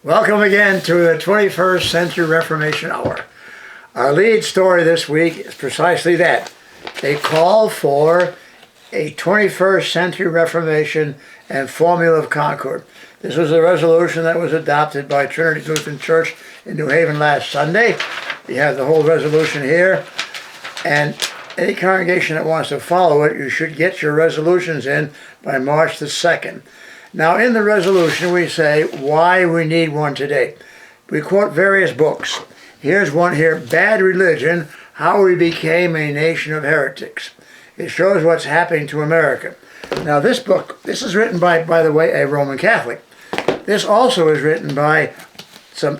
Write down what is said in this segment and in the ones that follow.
Welcome again to the 21st Century Reformation Hour. Our lead story this week is precisely that, a call for a 21st Century Reformation and Formula of Concord. This was a resolution that was adopted by Trinity Lutheran Church in New Haven last Sunday. We have the whole resolution here, and any congregation that wants to follow it, you should get your resolutions in by March the 2nd. Now, in the resolution, we say why we need one today. We quote various books. Here's one here, Bad Religion, How We Became a Nation of Heretics. It shows what's happening to America. Now, this book, this is written by the way, a Roman Catholic. This also is written by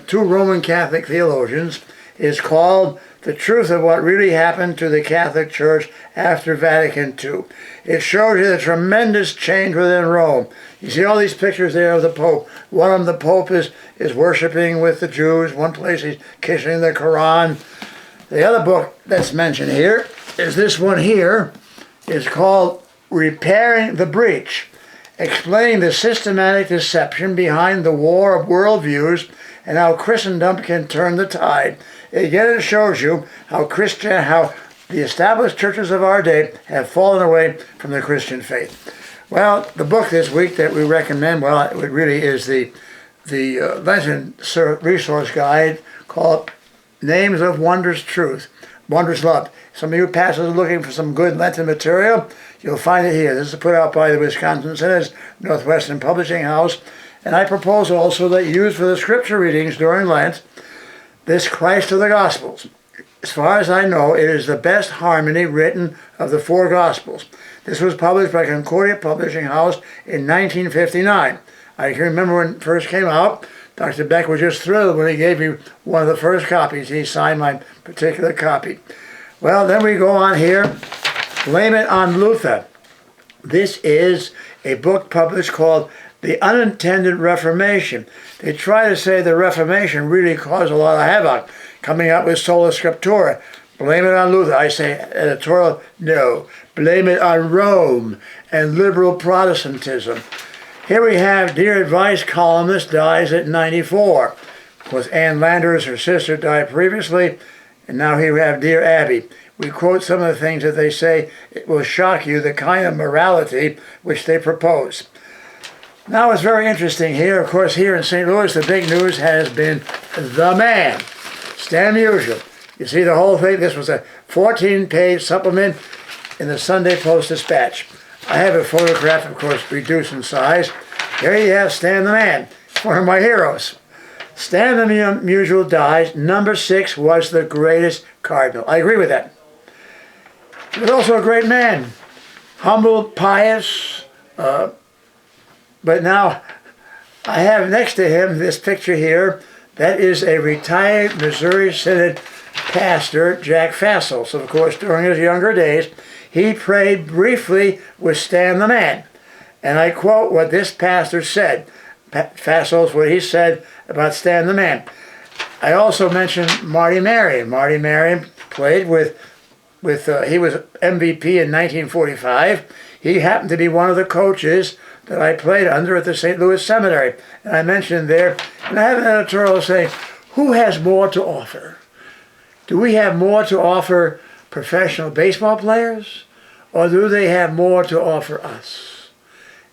two Roman Catholic theologians. It's called The Truth of What Really Happened to the Catholic Church After Vatican II. It shows you the tremendous change within Rome. You see all these pictures there of the Pope. One of them, the Pope is worshiping with the Jews. One place he's kissing the Quran. The other book that's mentioned here is this one here. It's called Repairing the Breach, explaining the systematic deception behind the war of worldviews and how Christendom can turn the tide. Again, it shows you how the established churches of our day have fallen away from the Christian faith. Well, the book this week that we recommend, well, it really is the Lenten resource guide called Names of Wondrous Truth, Wondrous Love. Some of you pastors are looking for some good Lenten material. You'll find it here. This is put out by the Wisconsin Synod's Northwestern Publishing House. And I propose also that you use for the scripture readings during Lent this Christ of the Gospels. As far as I know, it is the best harmony written of the four Gospels. This was published by Concordia Publishing House in 1959. I can remember when it first came out, Dr. Beck was just thrilled when he gave me one of the first copies. He signed my particular copy. Well, then we go on here. Blame It on Luther. This is a book published called The Unintended Reformation. They try to say the Reformation really caused a lot of havoc, coming up with Sola Scriptura. Blame it on Luther. I say editorial, no. Blame it on Rome and liberal Protestantism. Here we have Dear Advice columnist dies at 94. Of course, Ann Landers, her sister, died previously. And now here we have Dear Abby. We quote some of the things that they say. It will shock you, the kind of morality which they propose. Now it's very interesting here. Of course, here in St. Louis, the big news has been the man, Stan Musial. You see the whole thing? This was a 14-page supplement in the Sunday Post-Dispatch. I have a photograph, of course, reduced in size. Here you have Stan the Man, one of my heroes. Stan the Musial dies. Number 6 was the greatest cardinal. I agree with that. He was also a great man. Humble, pious, but now I have next to him this picture here. That is a retired Missouri Synod pastor, Jack Fassel. So, of course, during his younger days, he prayed briefly with Stan the Man. And I quote what this pastor said. Fassel's what he said about Stan the Man. I also mentioned Marty Marion. Marty Marion played he was MVP in 1945. He happened to be one of the coaches that I played under at the St. Louis Seminary. And I mentioned there, and I have an editorial saying, who has more to offer? Do we have more to offer professional baseball players, or do they have more to offer us?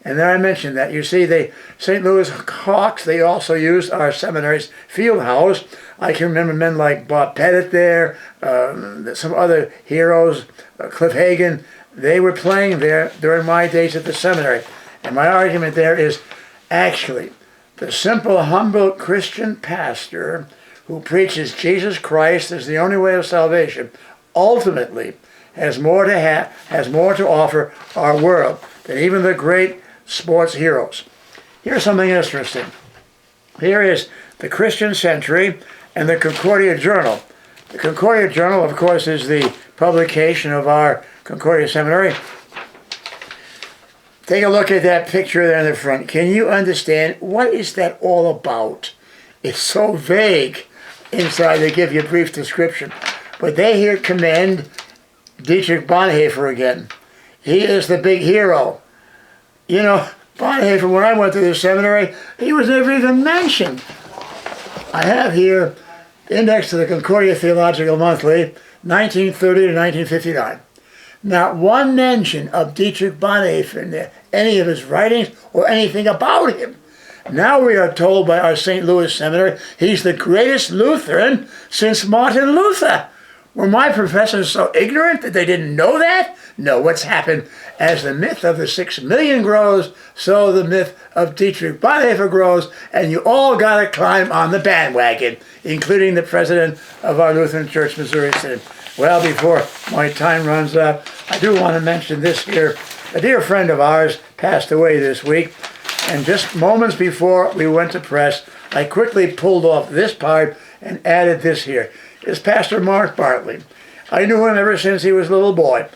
And then I mentioned that. You see, the St. Louis Hawks, they also used our seminary's field house. I can remember men like Bob Pettit there, some other heroes, Cliff Hagan. They were playing there during my days at the seminary. And my argument there is, actually, the simple, humble Christian pastor who preaches Jesus Christ as the only way of salvation, ultimately has more to offer our world than even the great sports heroes. Here's something interesting. Here is the Christian Century and the Concordia Journal. The Concordia Journal, of course, is the publication of our Concordia Seminary. Take a look at that picture there in the front. Can you understand what is that all about? It's so vague. Inside they give you a brief description. But they here commend Dietrich Bonhoeffer again. He is the big hero. You know, Bonhoeffer, when I went to the seminary, he was never even mentioned. I have here the index to the Concordia Theological Monthly, 1930 to 1959. Not one mention of Dietrich Bonhoeffer in any of his writings or anything about him. Now we are told by our St. Louis Seminary he's the greatest Lutheran since Martin Luther. Were my professors so ignorant that they didn't know that? No, what's happened? As the myth of the 6 million grows, so the myth of Dietrich Bonhoeffer grows, and you all got to climb on the bandwagon, including the president of our Lutheran Church Missouri Synod. Well, before my time runs out, I do want to mention this here. A dear friend of ours passed away this week, and just moments before we went to press, I quickly pulled off this part and added this here. It's Pastor Mark Bartley. I knew him ever since he was a little boy.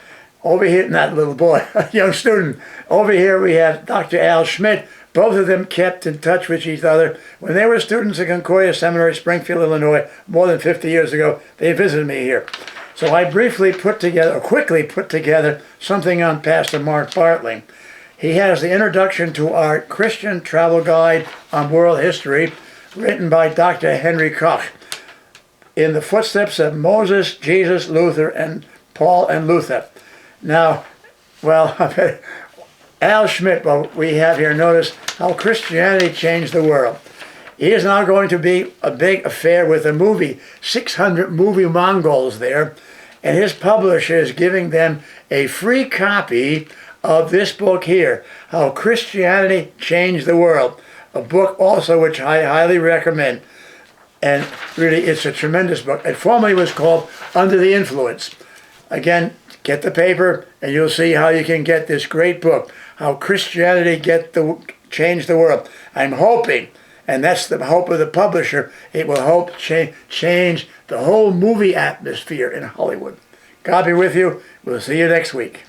Over here, not a little boy, a young student. Over here we have Dr. Al Schmidt. Both of them kept in touch with each other. When they were students at Concordia Seminary, Springfield, Illinois, more than 50 years ago, they visited me here. So I quickly put together something on Pastor Mark Bartley. He has the introduction to our Christian Travel Guide on World History, written by Dr. Henry Koch, in the footsteps of Moses, Jesus, Luther, and Paul and Luther. Now, well, Al Schmidt, what we have here, notice how Christianity changed the world. He is now going to be a big affair with a movie, 600 movie Mongols there, and his publisher is giving them a free copy of this book here, How Christianity Changed the World, a book also which I highly recommend. And really, it's a tremendous book. It formerly was called Under the Influence. Again, get the paper, and you'll see how you can get this great book, How Christianity Changed the World. I'm hoping, and that's the hope of the publisher, it will help change the whole movie atmosphere in Hollywood. God be with you. We'll see you next week.